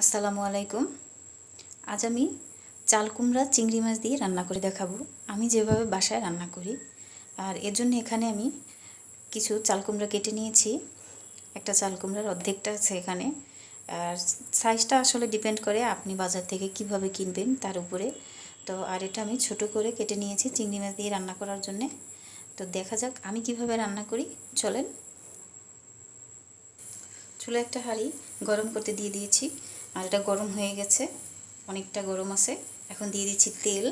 আসসালামু আলাইকুম। আজ আমি চাল কুমড়া চিংড়ি মাছ দিয়ে রান্না করে দেখাবো আমি যেভাবে বাসায় রান্না করি। আর এর জন্য এখানে আমি কিছু চাল কুমড়া কেটে নিয়েছি। একটা চাল কুমড়ার অর্ধেকটা আছে এখানে। আর সাইজটা আসলে ডিপেন্ড করে আপনি বাজার থেকে কিভাবে কিনবেন তার উপরে। তো আর এটা আমি ছোট করে কেটে নিয়েছি চিংড়ি মাছ দিয়ে রান্না করার জন্যে। তো দেখা যাক আমি কিভাবে রান্না করি, চলেন। চুলে একটা হাঁড়ি গরম করতে দিয়ে দিয়েছি, আর এটা গরম হয়ে গেছে, অনেকটা গরম আছে। এখন দিয়ে দিচ্ছি তেল,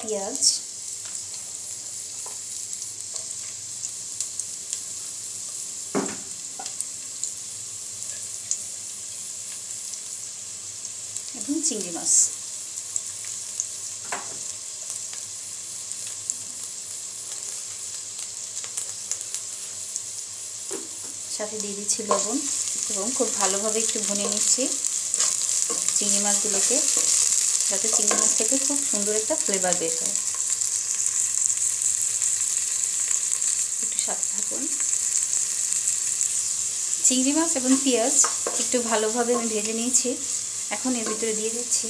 পেঁয়াজ, এবং চিংড়ি মাছ। সাথে দিয়ে দিচ্ছি লবণ এবং খুব ভালোভাবে একটু ভুনে নিচ্ছি চিংড়ি মাছগুলোকে, যাতে চিংড়ি মাছ থেকে খুব সুন্দর একটা ফ্লেভার বের হয়। একটু সাথে থাকুন। চিংড়ি মাছ এবং পেঁয়াজ একটু ভালোভাবে আমি ভেজে নিয়েছি। এখন এর ভিতরে দিয়ে দিচ্ছি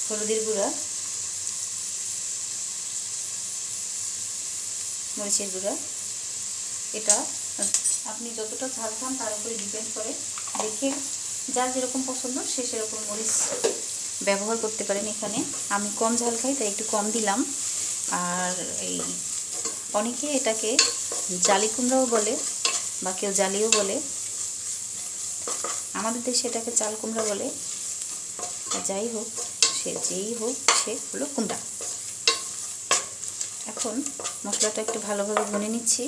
হলুদের গুঁড়া, মরিচের গুঁড়া। এটা আপনি যতটা ঝাল খান তার উপরে ডিপেন্ড করে, দেখে যার যেরকম পছন্দ সে সেরকম মরিচ ব্যবহার করতে পারেন। এখানে আমি কম ঝাল খাই তাই একটু কম দিলাম। আর এই অনেকে এটাকে জালি কুমড়াও বলে বা কেউ জালিও বলে, আমাদের দেশে এটাকে চাল কুমড়া বলে। যাই হোক, সে যেই হোক, সে হলো কুমড়া। এখন মশলাটা একটু ভালোভাবে ভুনে নিচ্ছি।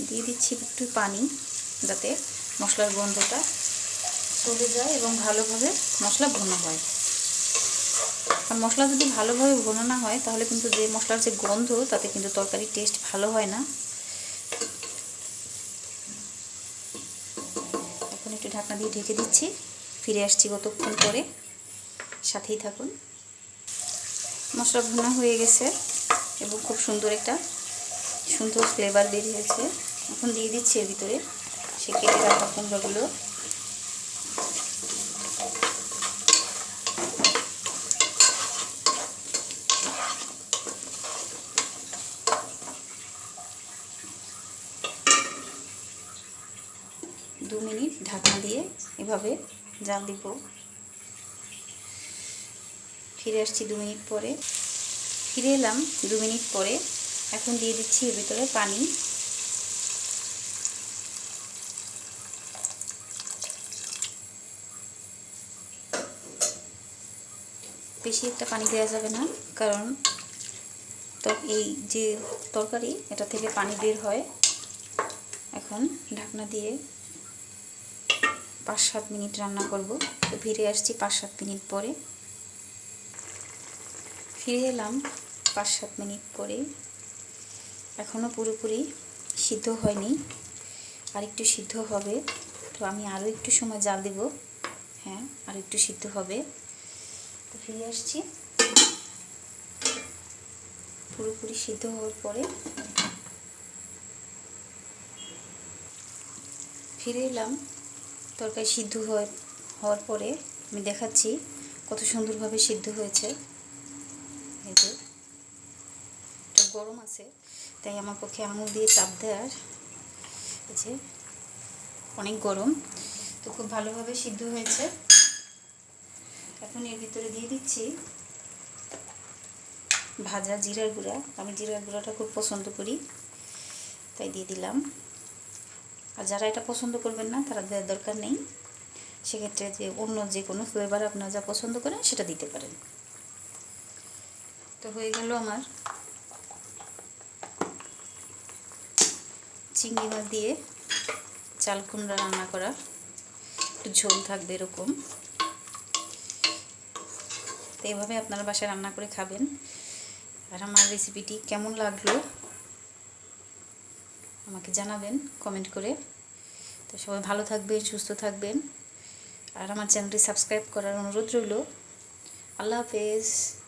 দিয়ে দিচ্ছি একটু পানি, যাতে মশলার গন্ধটা চলে যায় এবং ভালোভাবে মশলা ভুনা হয়। আর মশলা যদি ভালোভাবে ভুনা না হয় তাহলে কিন্তু যে মশলার যে গন্ধ, তাতে কিন্তু তরকারির টেস্ট ভালো হয় না। এখন একটু ঢাকনা দিয়ে ঢেকে দিচ্ছি, ফিরে আসছি কতক্ষণ পরে, সাথেই থাকুন। মশলা ভুনা হয়ে গেছে এবং খুব সুন্দর একটা ফ্লেভার বেরিয়েছে। এখন দিয়ে দিচ্ছি এর ভিতরে সে কেটে রাখা কুমড়াগুলো। দু মিনিট ঢাকনা দিয়ে এভাবে জাল দিব। ফিরে আসছি 2 মিনিট পরে। ফিরে এলাম 2 মিনিট পরে। এখন দিয়ে দিচ্ছি এর ভিতরে পানি। বেশি একটা পানি দেওয়া যাবে না, কারণ তো এই যে তরকারি, এটা থেকে পানি বের হয়। এখন ঢাকনা দিয়ে 5-7 মিনিট রান্না করব। তো ফিরে আসছি 5-7 মিনিট পরে। ফিরে এলাম 5-7 মিনিট পরে। এখনও পুরোপুরি সিদ্ধ হয়নি, আর একটু সিদ্ধ হবে। তো আমি আরও একটু সময় জাল দেব। হ্যাঁ, আর একটু সিদ্ধ হবে। তো ফিরে আসছি পুরোপুরি সিদ্ধ হওয়ার পরে। ফিরে এলাম তরকারি সিদ্ধ হওয়ার পরে। আমি দেখাচ্ছি কত সুন্দরভাবে সিদ্ধ হয়েছে। এই যে এটা গরম আছে, তাই আমার পক্ষে আঙুল দিয়ে চাপ দেওয়ার, এই যে অনেক গরম। তো খুব ভালোভাবে সিদ্ধ হয়েছে। এখন এর ভিতরে দিয়ে দিচ্ছি ভাজা জিরার গুঁড়া। আমি জিরার গুঁড়াটা খুব পছন্দ করি, তাই দিয়ে দিলাম। আর যারা এটা পছন্দ করবেন না তারা দেওয়ার দরকার নেই। সেক্ষেত্রে যে অন্য যে কোনো ফ্লেভার আপনারা যা পছন্দ করেন সেটা দিতে পারেন। তো হয়ে গেল আমার চিংড়ি মাছ দিয়ে চাল কুমড়া রান্না করা। একটু ঝোল থাকবে এরকম। তো এভাবে আপনারা বাসায় রান্না করে খাবেন। আর আমার রেসিপিটি কেমন লাগলো আমাকে জানাবেন কমেন্ট করে। তো সবাই ভালো থাকবেন, সুস্থ থাকবেন, আর আমার চ্যানেলটি সাবস্ক্রাইব করার অনুরোধ রইল। আল্লাহ হাফেজ।